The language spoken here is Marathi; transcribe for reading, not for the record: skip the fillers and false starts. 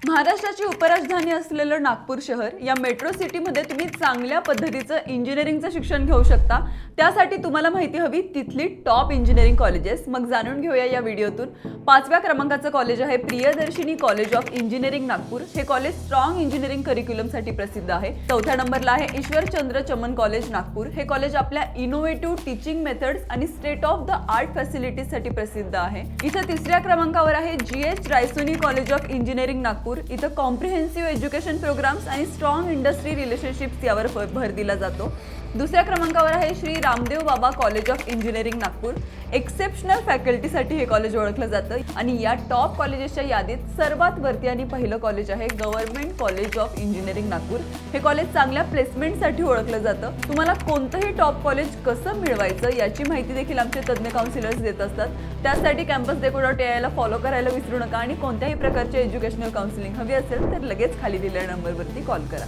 महाराष्ट्राची उपराजधानी असलेलं नागपूर शहर या मेट्रो सिटीमध्ये तुम्ही चांगल्या पद्धतीचं इंजिनिअरिंगचं शिक्षण घेऊ शकता। त्यासाठी तुम्हाला माहिती हवी तिथली टॉप इंजिनिअरिंग कॉलेजेस। मग जाणून घेऊया या व्हिडिओतून। 5व्या क्रमांकाचं कॉलेज आहे Priyadarshini college of engineering Nagpur. हे कॉलेज स्ट्रॉंग इंजिनिअरिंग करिक्युलमसाठी प्रसिद्ध आहे। 4थ्या नंबरला आहे ईश्वरचंद्र चमन कॉलेज नागपूर। हे कॉलेज आपल्या इनोव्हेटिव्ह टीचिंग मेथड्स आणि स्टेट ऑफ द आर्ट फॅसिलिटीजसाठी प्रसिद्ध आहे। इथं 3ऱ्या क्रमांकावर आहे GH Raisoni college of engineering Nagpur. इथं कॉम्प्रिहेन्सिव्ह एज्युकेशन प्रोग्राम्स आणि स्ट्रॉंग इंडस्ट्री रिलेशनशिप्स यावर भर दिला जातो। 2ऱ्या क्रमांकावर आहे Shri Ramdev Baba college of engineering Nagpur. Exceptional फॅकल्टीसाठी हे कॉलेज ओळखलं जातं आणि या टॉप कॉलेजेसच्या यादीत सर्वात वरती आणि पहिलं कॉलेज आहे government college of engineering Nagpur. हे कॉलेज चांगल्या प्लेसमेंटसाठी ओळखलं जातं। तुम्हाला कोणतंही टॉप कॉलेज कसं मिळवायचं याची माहिती देखील आमचे तज्ञ काउन्सिलर्स देत असतात। त्यासाठी campusdeco.ai ला फॉलो करायला विसरू नका आणि कोणत्याही प्रकारचे एज्युकेशनल काउन्सिलिंग हवी असेल तर लगेच खाली दिलेल्या नंबरवरती कॉल करा।